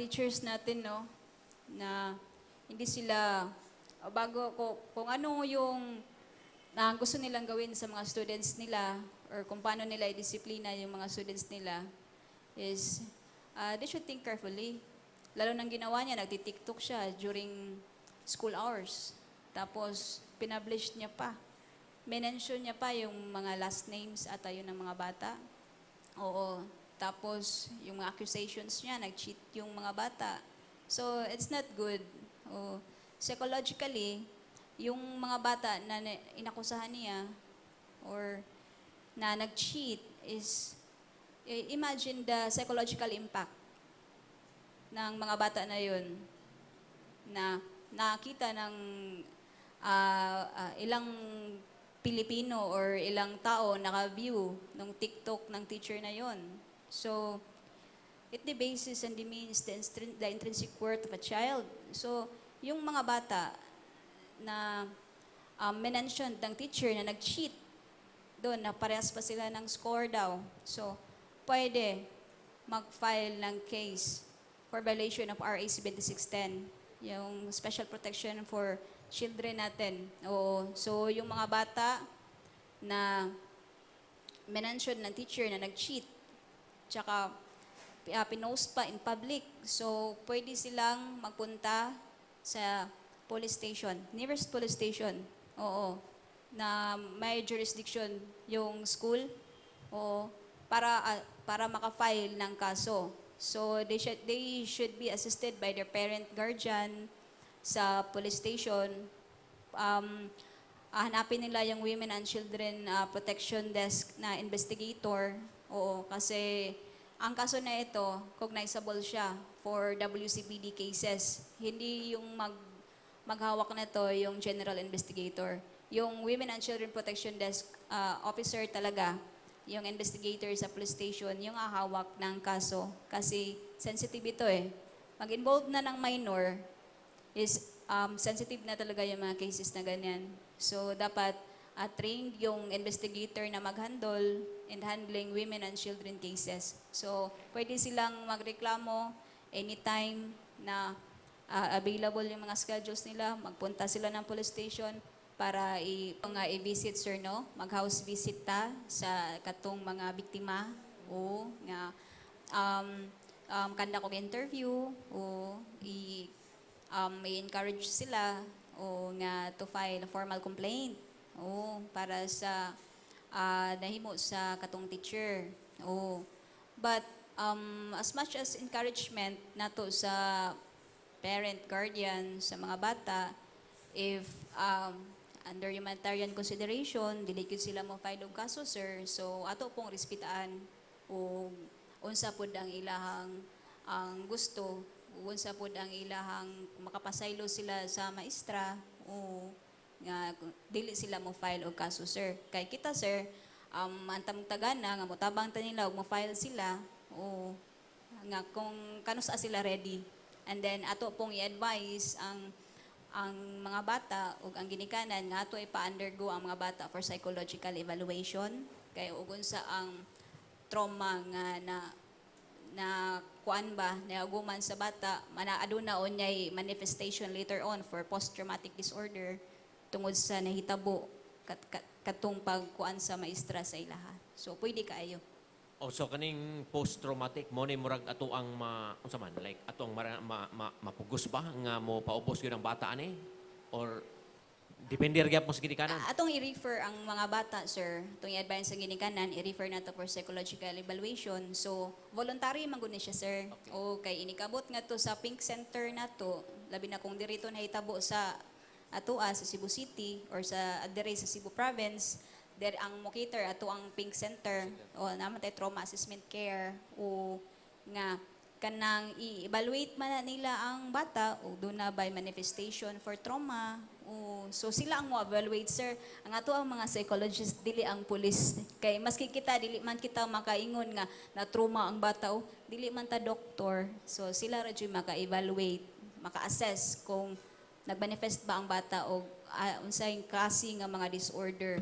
teachers natin, no, na hindi sila kung ano yung gusto nilang gawin sa mga students nila or kung paano nila i-disiplina yung mga students nila is they should think carefully. Lalo nang ginawa niya, nagti-TikTok siya during school hours. Tapos, pinablish niya pa. Mention niya pa yung mga last names at yun ng mga bata. Oo. Tapos, yung mga accusations niya, nag-cheat yung mga bata. So, it's not good. Oo. Psychologically, yung mga bata na inakusahan niya or na nag-cheat is, imagine the psychological impact ng mga bata na yun na nakita ng ilang Pilipino or ilang tao naka-view ng TikTok ng teacher na yun. So, it debases and demeans the intrinsic worth of a child. So, yung mga bata na mentioned ng teacher na nag-cheat, doon na parehas pa sila ng score daw. So, pwede mag-file ng case for violation of RA 7610, yung Special Protection for Children natin. Oo. So, yung mga bata na mention ng teacher na nag-cheat, tsaka pinost pa in public. So, pwede silang magpunta sa police station, nearest police station. Oo. Na may jurisdiction yung school. Oo. Para maka-file ng kaso. So, they should be assisted by their parent guardian sa police station. Hanapin nila yung Women and Children Protection Desk na investigator. Oo, kasi ang kaso na ito, cognizable siya for WCPD cases. Hindi yung maghawak na to yung general investigator. Yung Women and Children Protection Desk officer talaga, yung investigator sa police station, yung hahawak ng kaso. Kasi sensitive ito eh. Mag-involve na ng minor is sensitive na talaga yung mga cases na ganyan. So, dapat trained yung investigator na mag-handle and handling women and children cases. So, pwede silang magreklamo anytime na available yung mga schedules nila. Magpunta sila ng police station para i-visit, sir, no? Mag-house visit ta sa katong mga biktima. O, nga, kanda kong interview, o, i-encourage sila, o, nga, to file a formal complaint, o, para sa, nahimo sa katong teacher. O, but, as much as encouragement nato sa parent, guardian, sa mga bata, if, under humanitarian consideration, dili gyud sila mo file og kaso, sir. So ato pong respitaan o unsa pud ang ilahang ang gusto, unsa pud ang ilahang makapasaylo sila sa maestra o nga dili sila mo file og kaso, sir. Kay kita, sir, antam tagana nga motabang ta nila og mo file sila o nga kung kanus sila ready. And then ato pong i-advise ang mga bata ug ang ginikanan nga ato ipa-undergo ang mga bata for psychological evaluation kay ug unsa ang trauma nga na kuan ba naguman sa bata aduna onyay manifestation later on for post-traumatic disorder tungod sa nahitabo katong pagkuan sa maestra sa ilaha. So pwede kaayo. So kaning post-traumatic mo ni murag ato ang unsa man like ato ang mapugos ba nga mo paubos gyud ang bata ani or depende ra gyud mo sa ginikanan? Atong i-refer ang mga bata, sir. Atong i-advise sa ginikanan, i-refer nato for psychological evaluation. So voluntary man gud ni siya, sir. Okay. O kay inikabot nga to sa Pink Center nato, labi na kung dirito nahitabo sa atoa sa Cebu City or sa adire sa Cebu Province. Der ang mocater ato ang Pink Center o naman tay trauma assessment care o nga kanang i-evaluate man nila ang bata o do na by manifestation for trauma o so sila ang mo-evaluate, sir. Ang ato ang mga psychologist dili ang police kay maski kita dili man kita makaingon nga na trauma ang bata o dili man ta doktor, so sila ra jud maka-evaluate, maka-assess kung nagmanifest ba ang bata o unsay klase nga mga disorder.